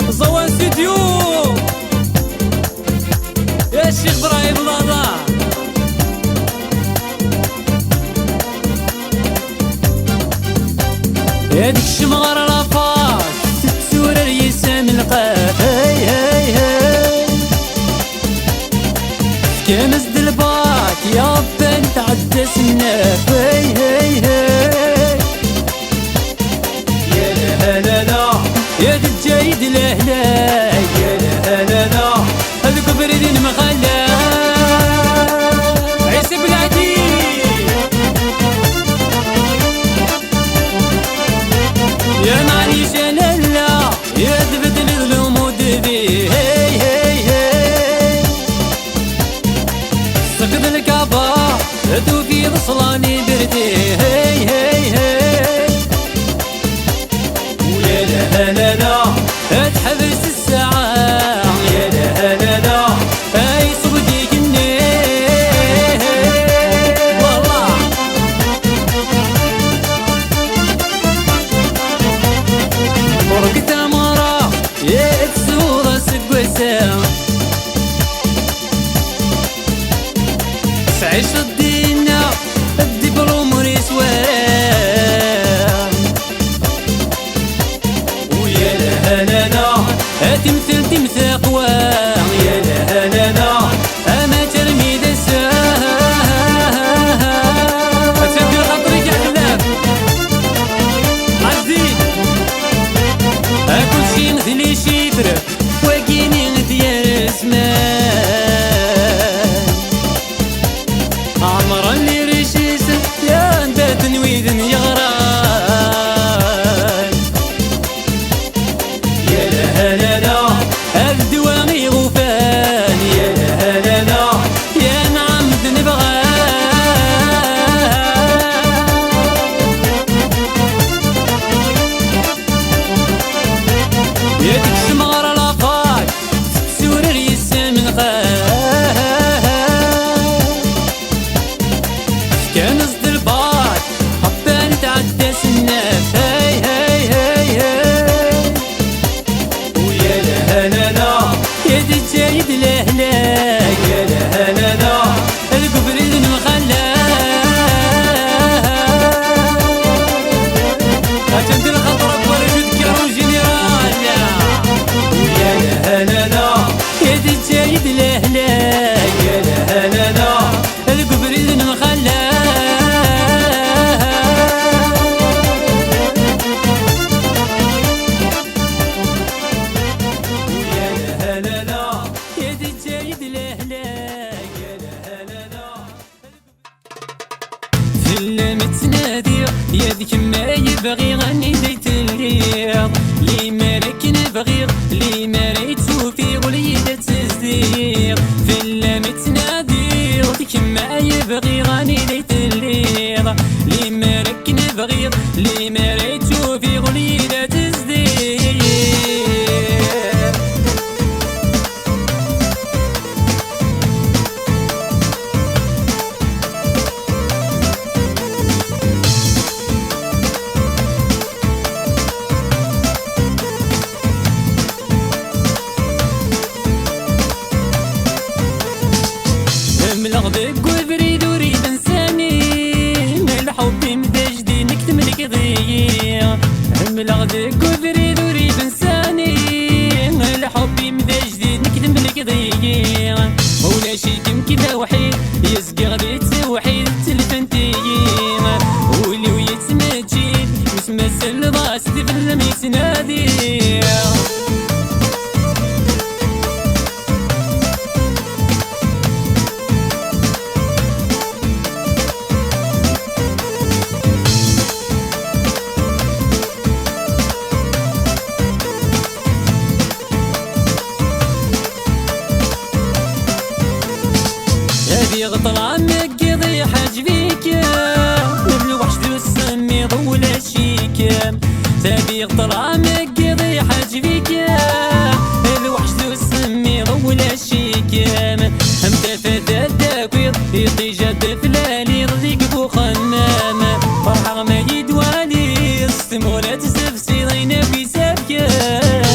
زوان ستوديو يا الشيخ ابراهيم لالا. هاديك الشمغار رافاك تتسورة اليسام القاف هاي هاي هاي كنز دلباك يا بنت عدى سناف هاي هاي هاي يا لا لا لا يا دجايد الهلاي يا لا لا لا هذوك بريدين مخلا عيسى بلادي يا معني جلالا يا تبدل الغموض بيه هاي هاي هاي سقط الكعبة توفي بصلاني بردي هاي هاي هاي ويا لا لا لا تحبس الساعة يا لا لا لا هاي صبدي كني والله برك تمارا يا تسوض سقوسا سعيش الدينا الدبلوم ريسوان ويا لا لا لا تمثل تمثاق واع يا لا لا لا اما ترمي دسا تسدي خاطرك يا خلاف عزيز كل شي مثلي شيفر واكيني ديال زمان عمرا اللي رشيس يا انت تنويد يغران يا لا لا لا الدوامي غفان يا لا لا لا يا نعم نبغى يا ديك الشمغار لافاك تسور اليسام الغاف كنز دلباك حبان تعدى سناف هاي هاي هاي هاي ويا لا لا لا يا دجايد الهلاي يا لا لا لا القبريد المخلا أجند الخطرة ورجود كرون جنرال ويا لا لا لا يا دجايد الهلاي يا لا لا لا القبريد المخلا ويا لا لا لا يا دجايد الهلاي يا لا لا لا في اللام تنادي يا ذيك ما يبغي غني ديت الليل لي مالك نبغي لي مريت في غليدة تصديق في اللام تنادي ذيك ما يبغي غني ديت الليل لي مالك نبغي لي مريت في غليدة تصديق ملغبك وبريد وريد انساني الحب مدجدي نكتم لك ضيق ملغبك وبريد وريد انساني الحب مدجدي نكتم لك ضيق ولا شي كم كذا وحيد يسقي غديت وحيد تلفنتي واللي ويتمجد وسمسل ضاس تفهم يتنادي يغطل عنك يضيع حاج فيك نبل وحش السمي ضول شيك تبي يغطل عنك يضيع حاج فيك الوحش السمي ضول شيك يطي جد فلالي رزيق بو خمام فرحة ما يدوالي استمولات سفسي ضينا في سابكان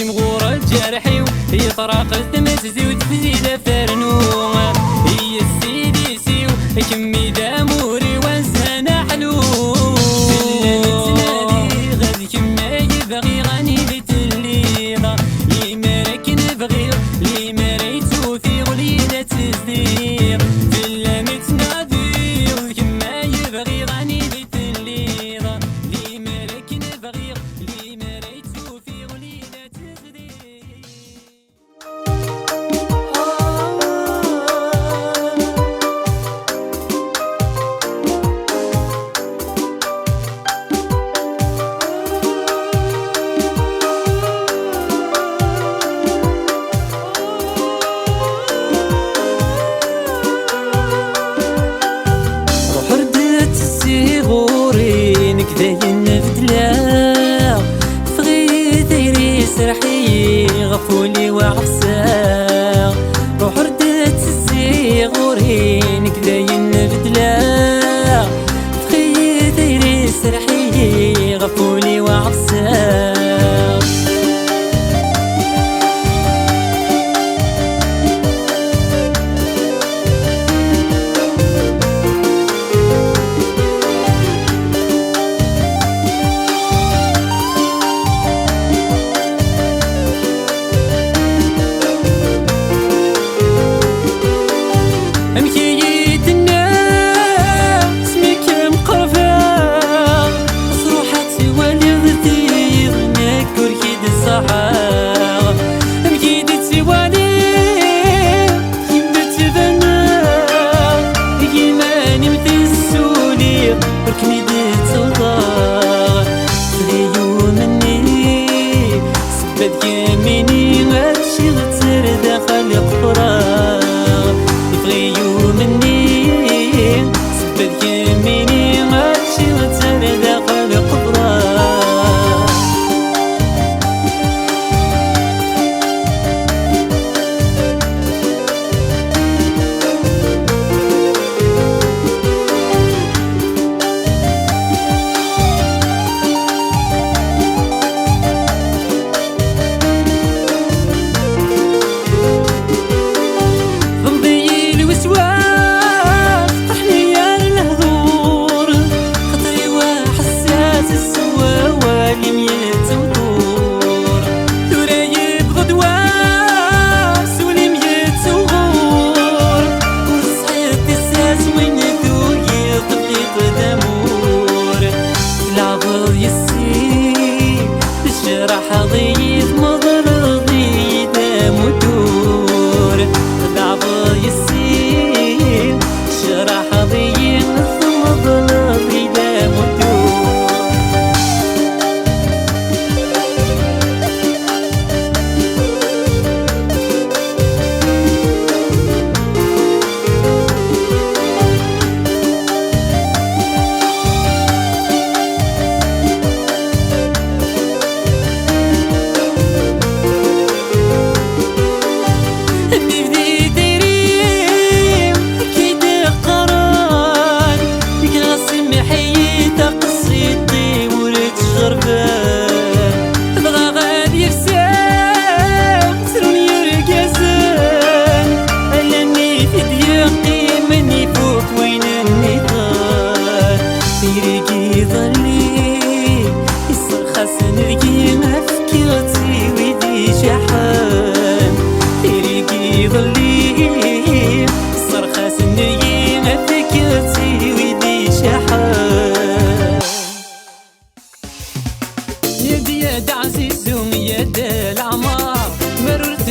مغورة الجرحي يطرق التمززي وتفزيد فرنوم هي السيدي سيو كمي داموري وانسانا حلو نتنادي غادي كما يبغي غني بيت الليضة لي مالك نبغي لي مريتو في غليلة تصديق فلا متنادي غادي كما يبغي غني بيت الليضة لي مالك نبغي لي مريتو في غليلة غفولي وعفساغ روح ردت الزيغورين كداين بدلاغ تخيل ديري سرحي غفولي وعفساغ يد عزيز ويد العمار مررت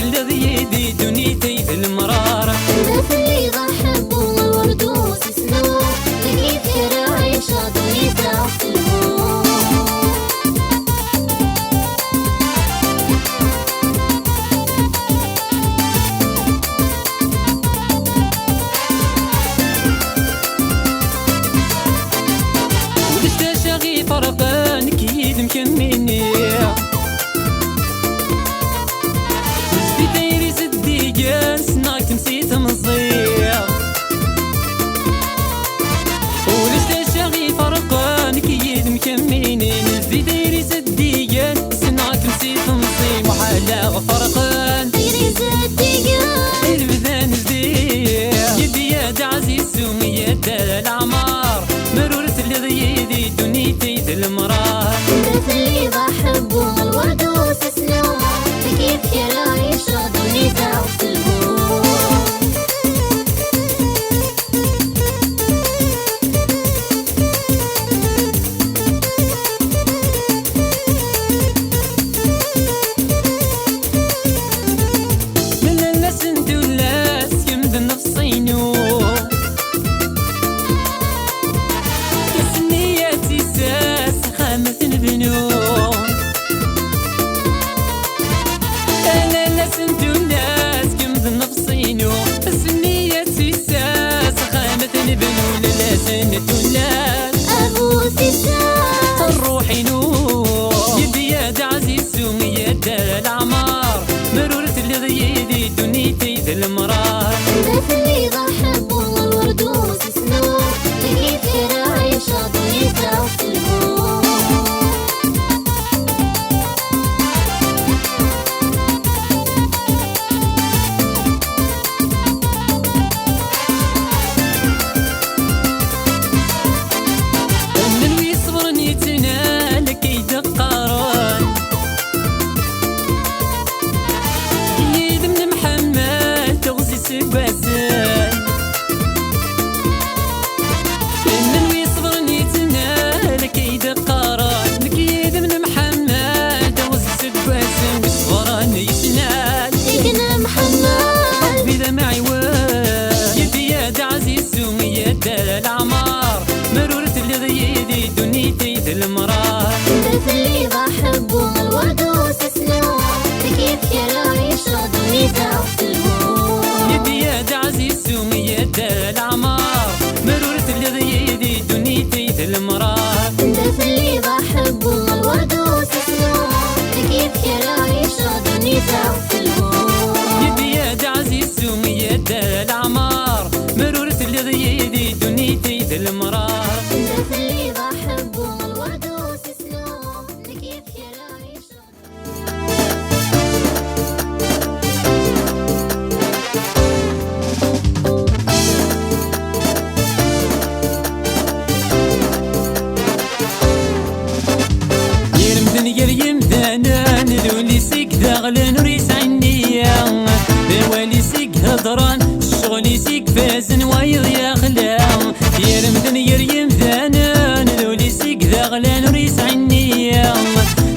ذانا ذولي سيك داغلن وريس عنيا ذوالي سيك هضران الشغل سيك فازن وايض يا خلان يرمدن يريم ذانا ذولي سيك داغلن وريس عنيا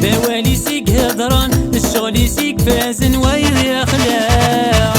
ذوالي سيك هضران الشغل سيك فازن وايض يا خلان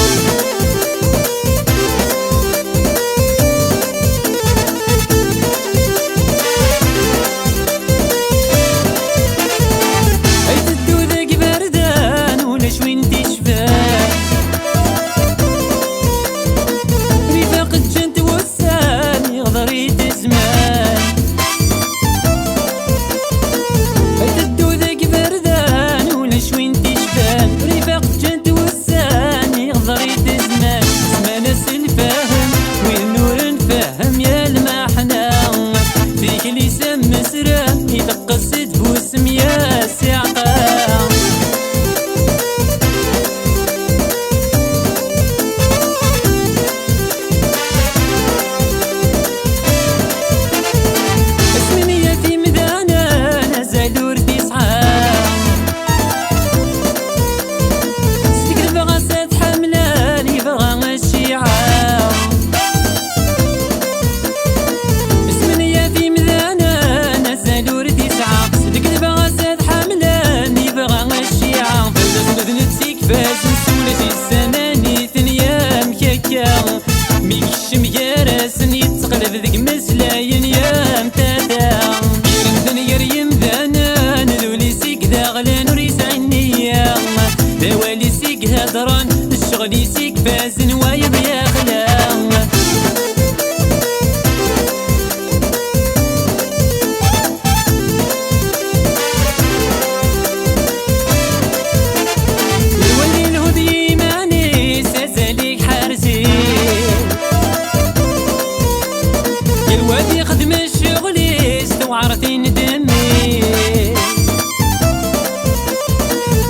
ميكشم يارسن يتقلب ذيك مسلاين يا متادا يرمدن يريم ذانا ذولي سيك داغلن وريس عنيا ذوالي سيك هضران الشغل سيك فازن وايض يا خلان الوادي خدم الشغل استوعرتين دمي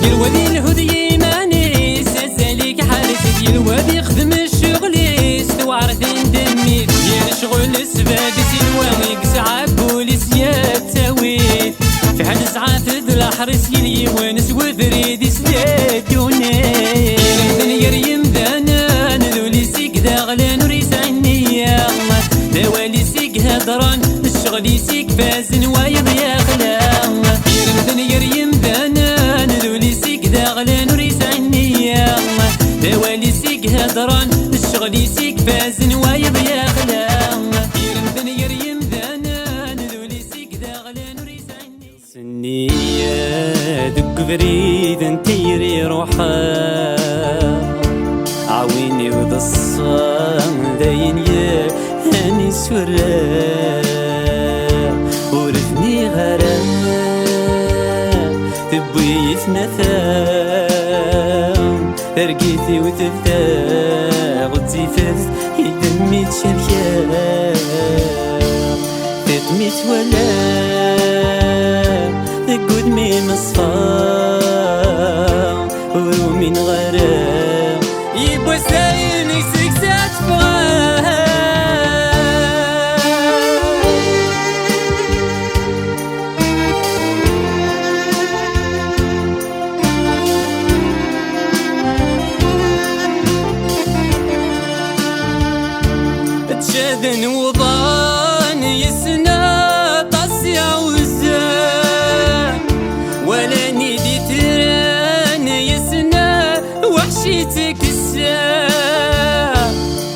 الوادي الهدي ماني سازاليك حارتك الوادي خدم الشغل استوعرتين دمي ديال شغل السبادس الواوي قسعة بوليس يا تاويت في حد ساعة تدل حرس يلي ونس وفريد سدادوني يرمدن يريم ذانا ذولي سيك داغلن وريس عنيا ذوالي سيك هضران الشغل سيك فازن وايض يا خلان يرمدن يريم ذانا ذولي سيك داغلن وريس عنيا ذوالي سيك هضران الشغل سيك فازن وايض يا خلان يرمدن يريم ذانا ذولي سيك داغلن وريس عنيا سنية دق بريد انتيري روحا عويني وضصان داين يا هاني سورا ورثني غرام تبوي يتنثام رقيتي وتفتاح وتزيفت يدمي تشركا تدمي تولا قدمي مصفى ورومي غرام يبوى سايني سكسات فغام تشاذن وضان يسنا طاسيا وزان ولا نيدي تران يسنا وحشيتك الساعة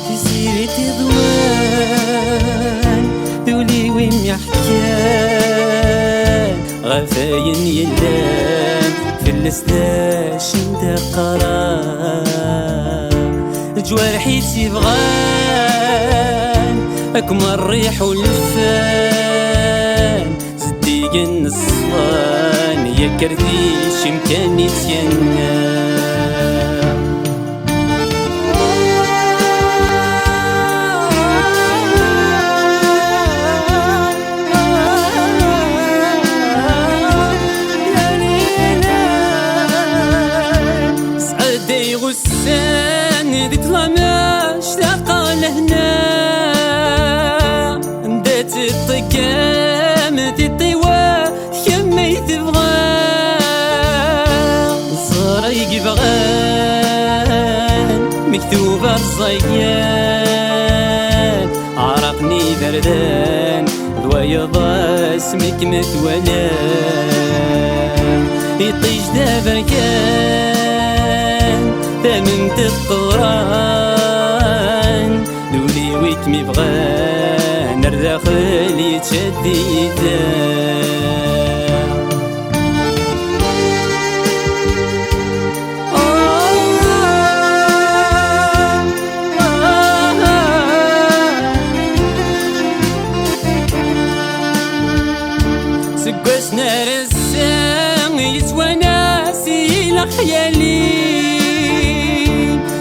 في سيرتي ضوان ذولي وين يحكان غفاين يلان في السلاش انت قرار جوارحي تبغان أكمل الريح والفان زديق النصفان يا كرديش إمكاني تينا سعدي غسان ذيك ظلمة اشتاق لهنا ندات الطقام تطيوة كمي تبغى مكتوبة الزيان عرقني بردان ضويض اسمك متولان يطيش دابا كان ثمنت الطوران دولي ويك مبغان الداخل يتشدد سقسنا رسام يتوناسي لخيالي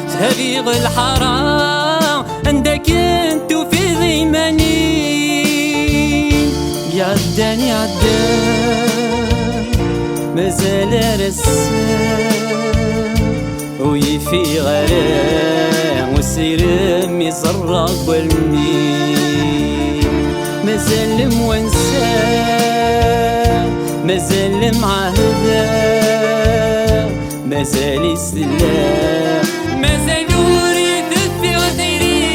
تهريغ الحرام عندك انتو في ضيماني يعداني عدان مازال رسام ويفي غرام والسيرم يزرق والمين مازال موانساه مازال معهدا مازال السلام مازال وريد في غديري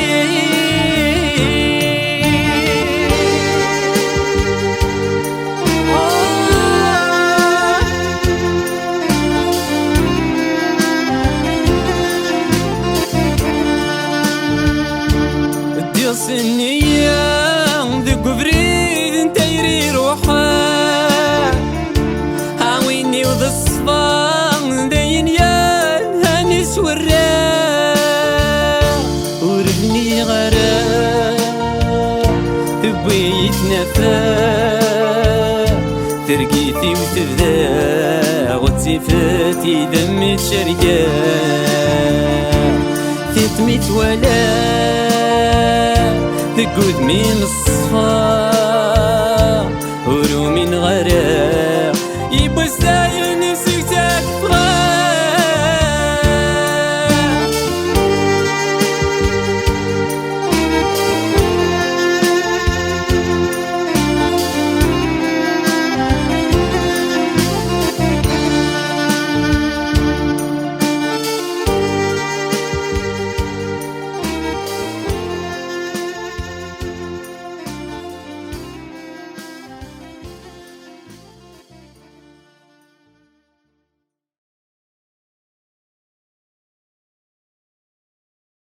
ديوس النية ذق بريد انتيري روحا وذ الصفا داين يا هانس وراء وربني غراء تبويت نفا ترقيتي وتبدا وتصيفتي دمي تشرقا ثتميت ولا تقود من الصفا ورو من غراء